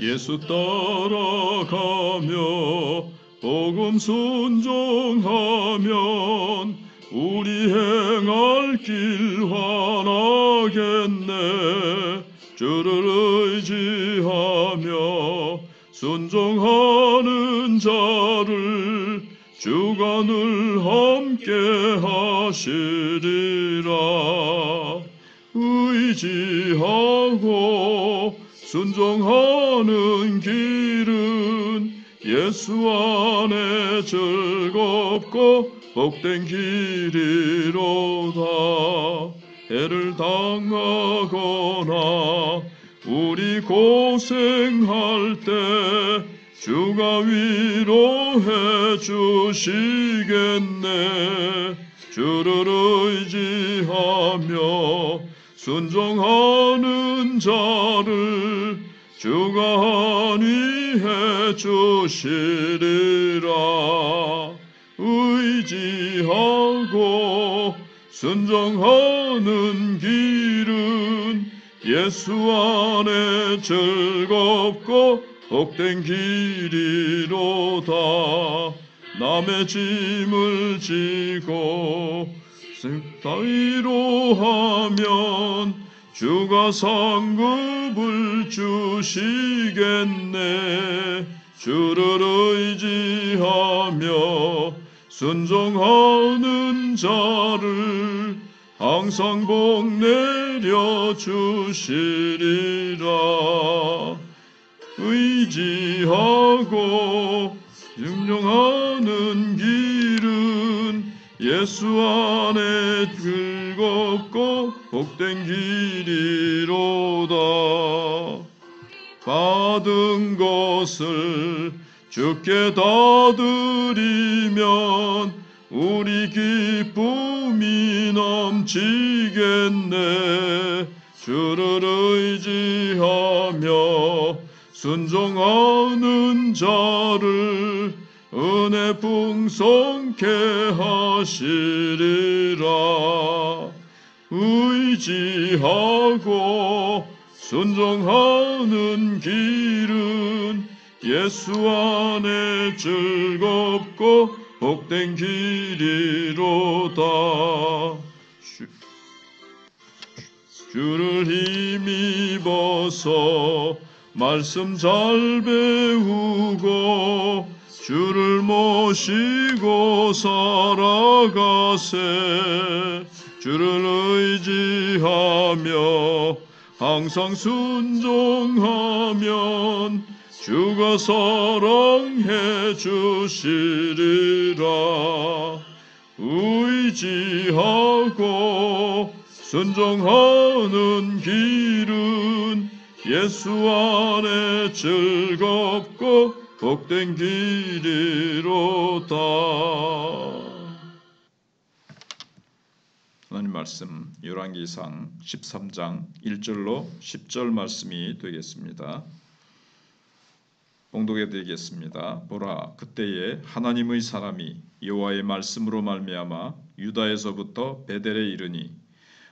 예수 따라가며 복음 순종하면 우리 행할 길 환하겠네. 주를 의지하며 순종하는 자를 주가 늘 함께 하시리라. 의지하고 순종하는 길은 예수 안에 즐겁고 복된 길이로다. 해를 당하거나 우리 고생할 때 주가 위로해 주시겠네. 주를 의지하며 순종하는 자를 주가 안위해 주시리라. 의지하고 순종하는 길은 예수 안에 즐겁고 복된 길이로다. 남의 짐을 지고 따위로 하면 주가 상급을 주시겠네. 주를 의지하며 순종하는 자를 항상 복 내려 주시리라. 의지하고 순종하는 길은 예수 안에 즐겁고 복된 길이로다. 받은 것을 주께 다 드리면 우리 기쁨이 넘치겠네. 주를 의지하며 순종하는 자를 은혜 풍성케 하시리라. 의지하고 순종하는 길은 예수 안에 즐겁고 복된 길이로다. 주를 힘입어서 말씀 잘 배우고 주를 모시고 살아가세. 주를 의지하며 항상 순종하면 주가 사랑해 주시리라. 의지하고 순종하는 길은 예수 안에 즐겁고 복된 길이로다. 하나님 말씀 열왕기상 13장 1절로 10절 말씀이 되겠습니다. 봉독해 드리겠습니다. 보라, 그때에 하나님의 사람이 여호와의 말씀으로 말미암아 유다에서부터 베델에 이르니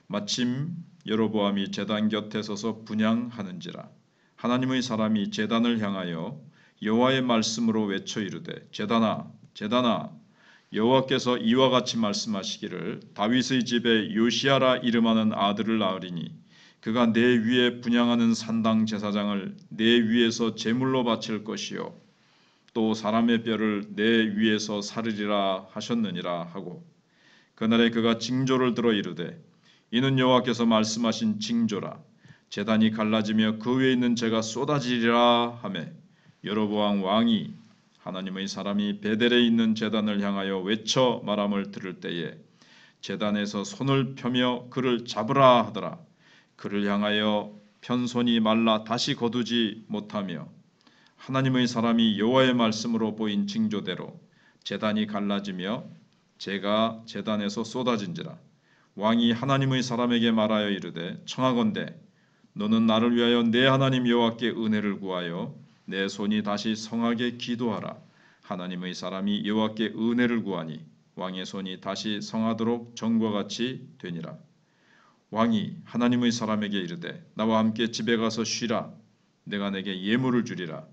마침 여로보암이 제단 곁에 서서 분향하는지라. 하나님의 사람이 제단을 향하여 여호와의 말씀으로 외쳐 이르되 제단아 제단아 여호와께서 이와 같이 말씀하시기를 다윗의 집에 요시야라 이름하는 아들을 낳으리니 그가 내 위에 분향하는 산당 제사장을 내 위에서 제물로 바칠 것이요 또 사람의 뼈를 내 위에서 사르리라 하셨느니라 하고 그날에 그가 징조를 들어 이르되 이는 여호와께서 말씀하신 징조라. 제단이 갈라지며 그 위에 있는 재가 쏟아지리라 하매 여로보암 왕이 하나님의 사람이 베델에 있는 제단을 향하여 외쳐 말함을 들을 때에 제단에서 손을 펴며 그를 잡으라 하더라. 그를 향하여 편손이 말라 다시 거두지 못하며 하나님의 사람이 여호와의 말씀으로 보인 징조대로 제단이 갈라지며 재가 제단에서 쏟아진지라. 왕이 하나님의 사람에게 말하여 이르되 청하건대 너는 나를 위하여 내 하나님 여호와께 은혜를 구하여 내 손이 다시 성하게 기도하라. 하나님의 사람이 여호와께 은혜를 구하니 왕의 손이 다시 성하도록 전과 같이 되니라. 왕이 하나님의 사람에게 이르되 나와 함께 집에 가서 쉬라. 내가 내게 예물을 주리라.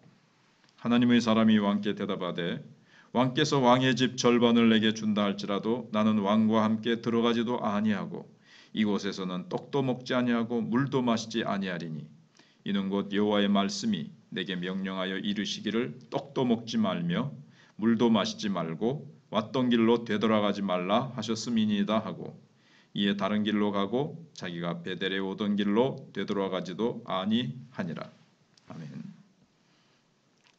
하나님의 사람이 왕께 대답하되 왕께서 왕의 집 절반을 내게 준다 할지라도 나는 왕과 함께 들어가지도 아니하고 이곳에서는 떡도 먹지 아니하고 물도 마시지 아니하리니 이는 곧 여호와의 말씀이 내게 명령하여 이르시기를 떡도 먹지 말며 물도 마시지 말고 왔던 길로 되돌아가지 말라 하셨음이니이다 하고 이에 다른 길로 가고 자기가 베델에 오던 길로 되돌아가지도 아니하니라. 아멘.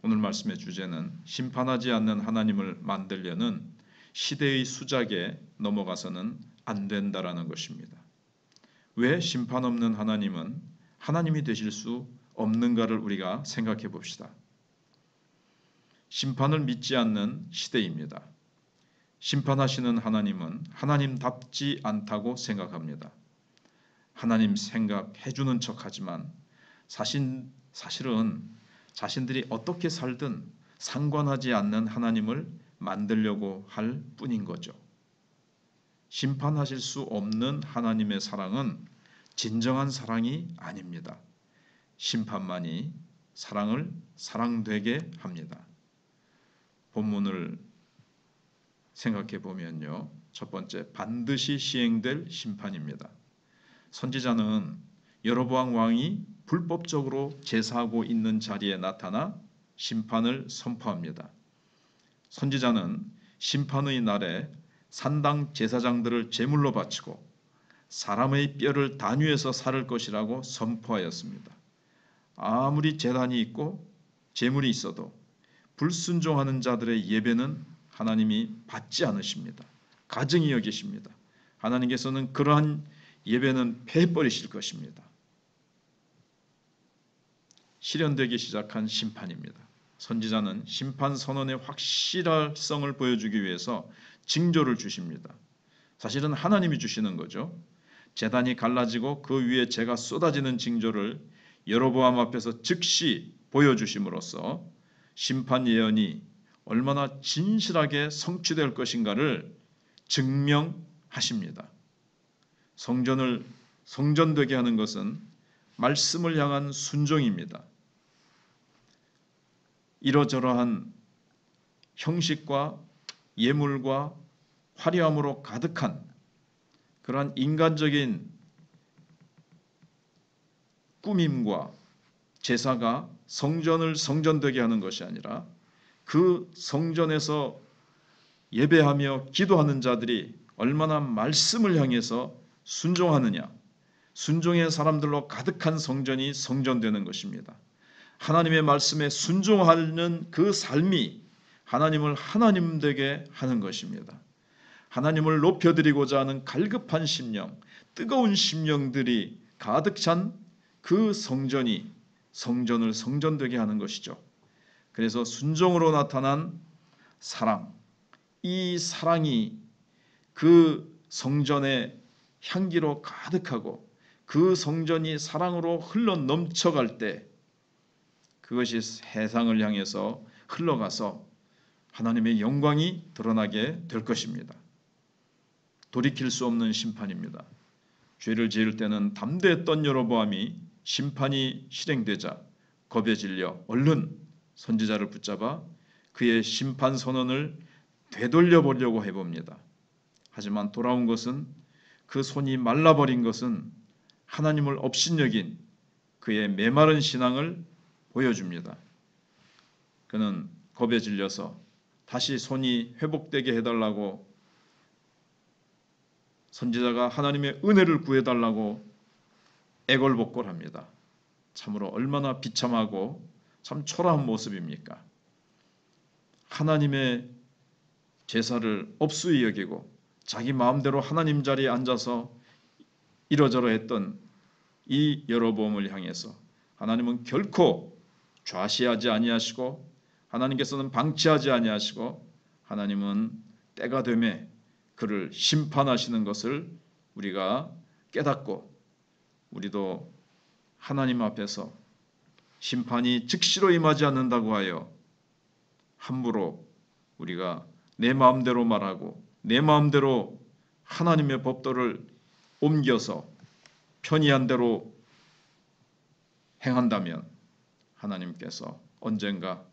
오늘 말씀의 주제는 심판하지 않는 하나님을 만들려는 시대의 수작에 넘어가서는 안 된다라는 것입니다. 왜 심판 없는 하나님은 하나님이 되실 수 없는가를 우리가 생각해 봅시다. 심판을 믿지 않는 시대입니다. 심판하시는 하나님은 하나님답지 않다고 생각합니다. 하나님 생각해 주는 척하지만 사실은 자신들이 어떻게 살든 상관하지 않는 하나님을 만들려고 할 뿐인 거죠. 심판하실 수 없는 하나님의 사랑은 진정한 사랑이 아닙니다. 심판만이 사랑을 사랑되게 합니다. 본문을 생각해 보면요. 첫 번째, 반드시 시행될 심판입니다. 선지자는 여로보암 왕이 불법적으로 제사하고 있는 자리에 나타나 심판을 선포합니다. 선지자는 심판의 날에 산당 제사장들을 제물로 바치고 사람의 뼈를 단위해서 살을 것이라고 선포하였습니다. 아무리 제단이 있고 제물이 있어도 불순종하는 자들의 예배는 하나님이 받지 않으십니다. 가증히 여기십니다. 하나님께서는 그러한 예배는 패해버리실 것입니다. 실현되기 시작한 심판입니다. 선지자는 심판 선언의 확실성을 보여주기 위해서 징조를 주십니다. 사실은 하나님이 주시는 거죠. 제단이 갈라지고 그 위에 재가 쏟아지는 징조를 여로보암 앞에서 즉시 보여주심으로써 심판 예언이 얼마나 진실하게 성취될 것인가를 증명하십니다. 성전을 성전되게 하는 것은 말씀을 향한 순종입니다. 이러저러한 형식과 예물과 화려함으로 가득한 그러한 인간적인 꾸밈과 제사가 성전을 성전되게 하는 것이 아니라 그 성전에서 예배하며 기도하는 자들이 얼마나 말씀을 향해서 순종하느냐, 순종의 사람들로 가득한 성전이 성전되는 것입니다. 하나님의 말씀에 순종하는 그 삶이 하나님을 하나님 되게 하는 것입니다. 하나님을 높여드리고자 하는 갈급한 심령, 뜨거운 심령들이 가득 찬 그 성전이 성전을 성전되게 하는 것이죠. 그래서 순종으로 나타난 사랑, 이 사랑이 그 성전의 향기로 가득하고 그 성전이 사랑으로 흘러 넘쳐갈 때 그것이 세상을 향해서 흘러가서 하나님의 영광이 드러나게 될 것입니다. 돌이킬 수 없는 심판입니다. 죄를 지을 때는 담대했던 여로보암이 심판이 실행되자 겁에 질려 얼른 선지자를 붙잡아 그의 심판 선언을 되돌려 보려고 해봅니다. 하지만 돌아온 것은 그 손이 말라버린 것은 하나님을 업신여긴 그의 메마른 신앙을 보여줍니다. 그는 겁에 질려서 다시 손이 회복되게 해달라고 선지자가 하나님의 은혜를 구해달라고 애걸복걸합니다. 참으로 얼마나 비참하고 참 초라한 모습입니까? 하나님의 제사를 업수히 여기고 자기 마음대로 하나님 자리에 앉아서 이러저러 했던 이 여로보암을 향해서 하나님은 결코 좌시하지 아니하시고 하나님께서는 방치하지 아니하시고 하나님은 때가 되매 그를 심판하시는 것을 우리가 깨닫고 우리도 하나님 앞에서 심판이 즉시로 임하지 않는다고 하여 함부로 우리가 내 마음대로 말하고 내 마음대로 하나님의 법도를 옮겨서 편의한 대로 행한다면 하나님께서 언젠가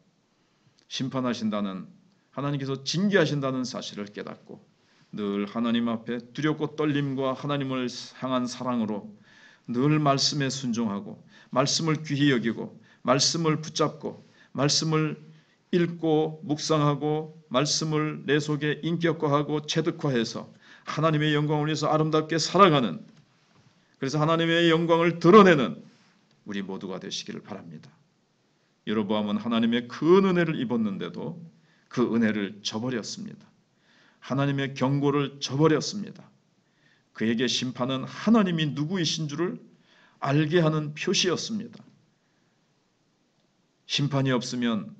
심판하신다는, 하나님께서 징계하신다는 사실을 깨닫고 늘 하나님 앞에 두렵고 떨림과 하나님을 향한 사랑으로 늘 말씀에 순종하고 말씀을 귀히 여기고 말씀을 붙잡고 말씀을 읽고 묵상하고 말씀을 내 속에 인격화하고 체득화해서 하나님의 영광을 위해서 아름답게 살아가는, 그래서 하나님의 영광을 드러내는 우리 모두가 되시기를 바랍니다. 여로보암은 하나님의 큰 은혜를 입었는데도 그 은혜를 저버렸습니다. 하나님의 경고를 저버렸습니다. 그에게 심판은 하나님이 누구이신 줄을 알게 하는 표시였습니다. 심판이 없으면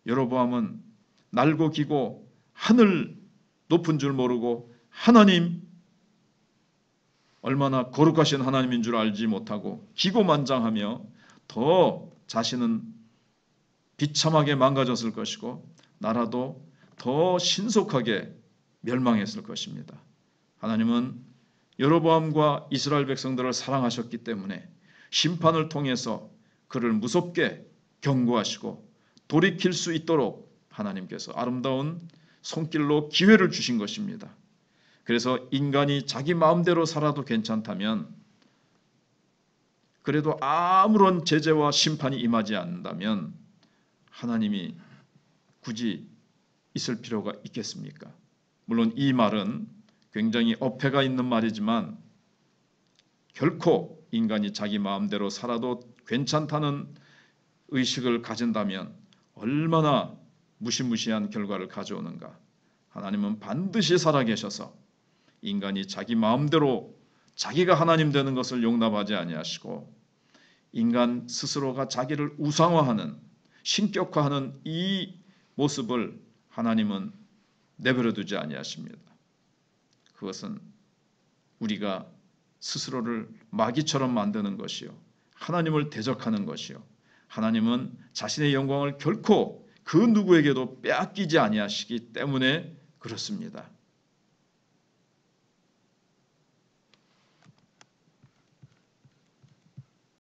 여로보암은 날고 기고 하늘 높은 줄 모르고 하나님 얼마나 거룩하신 하나님인 줄 알지 못하고 기고만장하며 더 자신은 비참하게 망가졌을 것이고 나라도 더 신속하게 멸망했을 것입니다. 하나님은 여로보암과 이스라엘 백성들을 사랑하셨기 때문에 심판을 통해서 그를 무섭게 경고하시고 돌이킬 수 있도록 하나님께서 아름다운 손길로 기회를 주신 것입니다. 그래서 인간이 자기 마음대로 살아도 괜찮다면, 그래도 아무런 제재와 심판이 임하지 않는다면 하나님이 굳이 있을 필요가 있겠습니까? 물론 이 말은 굉장히 어폐가 있는 말이지만 결코 인간이 자기 마음대로 살아도 괜찮다는 의식을 가진다면 얼마나 무시무시한 결과를 가져오는가. 하나님은 반드시 살아계셔서 인간이 자기 마음대로 자기가 하나님 되는 것을 용납하지 아니하시고 인간 스스로가 자기를 우상화하는, 신격화하는 이 모습을 하나님은 내버려 두지 아니하십니다. 그것은 우리가 스스로를 마귀처럼 만드는 것이요, 하나님을 대적하는 것이요, 하나님은 자신의 영광을 결코 그 누구에게도 빼앗기지 아니하시기 때문에 그렇습니다.